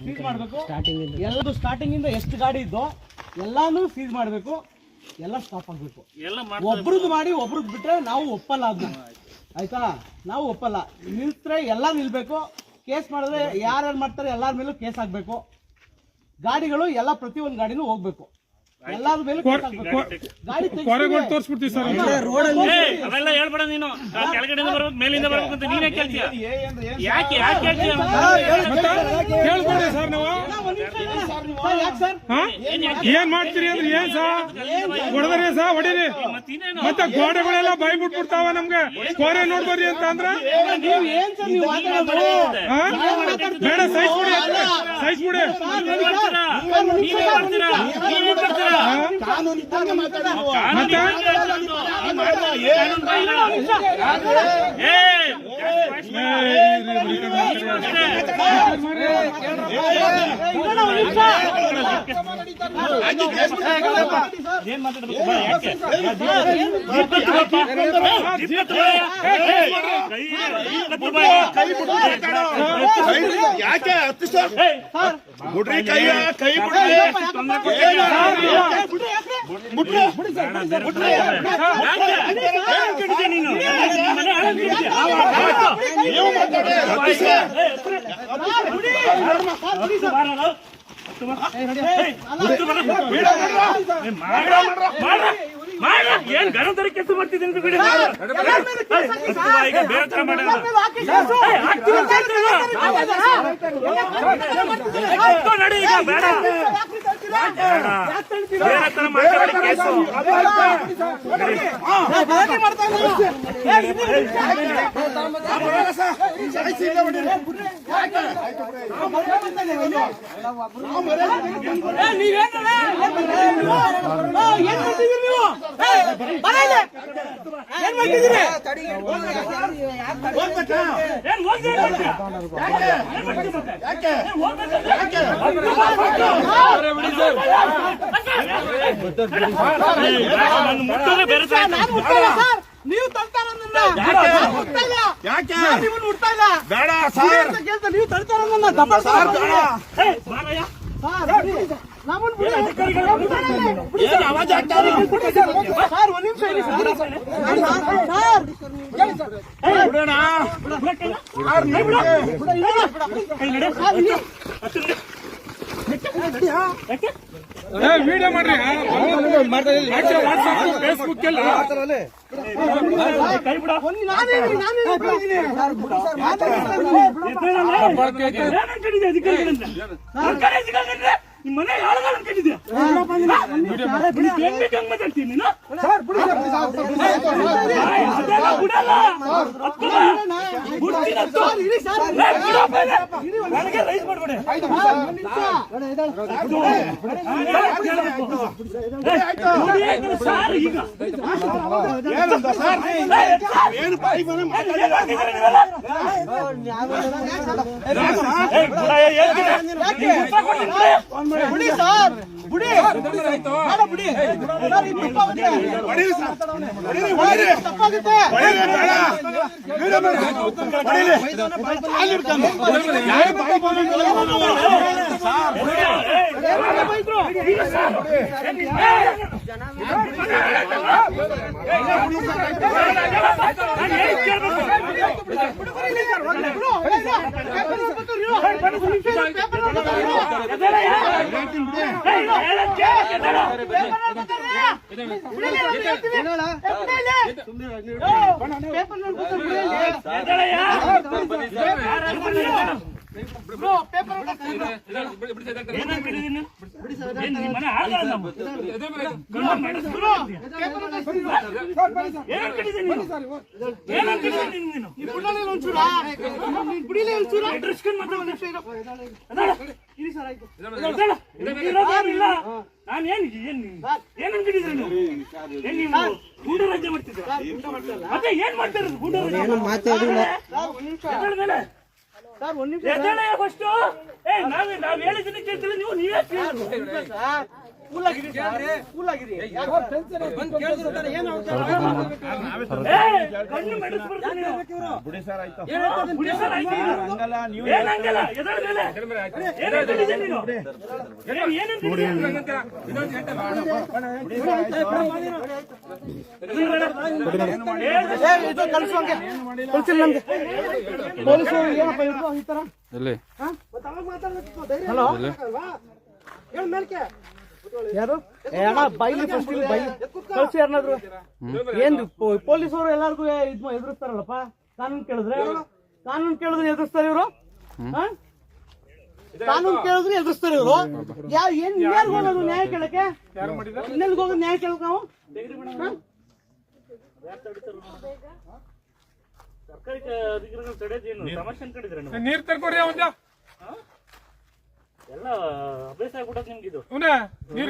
Seize ಮಾಡಬೇಕು. ಎಲ್ಲದು starting ಇಂದ ಎಷ್ಟು ಗಾಡಿ ಇದ್ದೋ ಎಲ್ಲಾನು ಸೀಸ್ ಮಾಡಬೇಕು, ಎಲ್ಲ ಸ್ಟಾಪ್ ಆಗಬೇಕು. ಒಬ್ರದ್ದು ಮಾಡಿ ಒಬ್ರದ್ದು ಬಿಟ್ರೆ ನಾವು ಒಪ್ಪಲ್ಲ ಅದನ್ನ, ಆಯ್ತಾ? ನಾವು ಒಪ್ಪಲ್ಲ. ನಿಲ್ತ್ರೆ ಎಲ್ಲ ನಿಲ್ಬೇಕು. ಕೇಸ್ ಮಾಡಿದ್ರೆ ಯಾರ್ಯಾರು ಮಾಡ್ತಾರೆ ಎಲ್ಲಾರ ಮೇಲೂ ಕೇಸ್ ಆಗ್ಬೇಕು. ಗಾಡಿಗಳು ಎಲ್ಲ ಪ್ರತಿಯೊಂದು ಗಾಡಿನೂ ಹೋಗ್ಬೇಕು, ಎಲ್ಲಾರ ಮೇಲೂ ಕೇಸ್ ಆಗ್ಬೇಕು. ಗಾಡಿ ತೋರಿಸ್ಬಿಡ್ತೀವಿ ಸರ್. ಅವೆಲ್ಲ ಹೇಳ್ಬೇಡ ನೀನು. ಕೆಳಗಡೆಯಿಂದ ಬರ್ಬೇಕು, ಮೇಲಿಂದ ಬರ್ಬೇಕು ಅಂತ ನೀನೇ ಕೇಳ್ತೀಯ. ಯಾಕೆ ಕೇಳ್ಬೇಡಿ ಸರ್. ನಾವು ಏನ್ ಮಾಡ್ತೀರಿ ಅಂದ್ರೆ ಏನ್ ಸಾ ಹೊಡೆದ್ರಿ ಸಾ ಹೊಡೀರಿ. ಮತ್ತೆ ಗೋಡೆಗಳೆಲ್ಲ ಬೈ ಬಿಟ್ಬಿಡ್ತಾವ ನಮ್ಗೆ. ಕೋರೆ ನೋಡ್ಬರ್ರಿ ಅಂತ ಅಂದ್ರೆ ಬೇಡ, ಸಹಿಸ್ಬಿಡಿ ಸಹಿಸ್ಬಿಡಿ. ಯಾಕೆ ಬಿಡ್ರಿ ಕೈ ಕೈ ಏನ್ ಗಣತರ ಕೆಲಸ ಮಾಡ್ತಿದ್ದೀನಿ ಈಗ ಬೇರೆ ತರ ಮಾಡ ಈಗ ಬೇಡ, ಬೇರೆ ತರ ಮಾತಾಡಿ ಕೇಸು. ನೀವು ತಳ್ತಾರ ಬೇಡ ಸರ್, ನೀವು ತಳ್ತಾರ ವಿಡಿಯೋ ಮಾಡ್ರಿ. ಫೇಸ್ಬುಕ್ ಎಲ್ಲ ನಿಮ್ಮ ಮನೆ ಯಾಳಗಳನ್ನು ಕಟ್ಟಿದ್ಯಾ? ಮಾತಾಡ್ತೀನಿ ನನಗೆ ರೈಸ್ ಮಾಡ್ಬೇಡಿ. ಗೂಢರಾಜ್ಯ ಮಾಡ್ತಿದ್ರ ಮತ್ತೆ ಏನ್ ಮಾಡ್ತಾರೆ? ನಾವ್ ಹೇಳಿದ್ದನ್ನ ಕೇಳ್ತಿಲ್ಲ ನೀವು, ನೀವೇ ಕೂಲ್ ಆಗಿರಿ ಸರ್, ಕೂಲ್ ಆಗಿರಿ. ಬಿಡಿ ಸರ್ ಆಯ್ತು ಹಂಗಲ್ಲ, ನೀವು ಇದು ಕಳ್ಸೋಂಗೆ ಕಳ್ಸಿಲ್ಲ ನಮ್ಗೆ ಪೊಲೀಸರು ಏನಪ್ಪ ಇವ್ರು ಈ ತರ ಹಲೋ ಯಾರು ಅಣ್ಣ ಬೈಲಿ ಫಸ್ಟ್ ಬೈಲಿ ಕಳ್ಸಿ ಯಾರನ್ನಾದ್ರು ಏನ್ ಪೊಲೀಸರು ಎಲ್ಲಾರ್ಗು ಎದುರಿಸ್ತಾರಲ್ಲಪ್ಪ ಕಾನೂನು ಕೇಳಿದ್ರೆ ಎದುರಿಸ್ತಾರೆ ಇವರು ಕಾನೂನು ಕೇಳಿದ್ರೆ ಎದುರಿಸ್ತಾರೆ ಇವರು ಯಾರಿಗ ಹೋಗೋದು ನ್ಯಾಯ ಕೇಳಕ್ಕೆ ಇನ್ನೆಲ್ಗೆ ಹೋಗೋದು ನ್ಯಾಯ ಕೇಳಕ್ ನಾವು ಸರ್ಕಾರಿ ಅಧಿಕಾರಿಗಳು ತಡೆಯೋದೇನು ತಮಾಷೆ ಅನ್ಕೊಂಡಿದ್ರೆ ನೀವು ನೀರ್ ತರ್ಕೊಡ್ರಿ ಅವಂದ ಎಲ್ಲ ಅಭ್ಯಾಸ ಆಗ್ಬಿಟ್ಟದ್ ನಿಮ್ಗಿದು ನೀರ್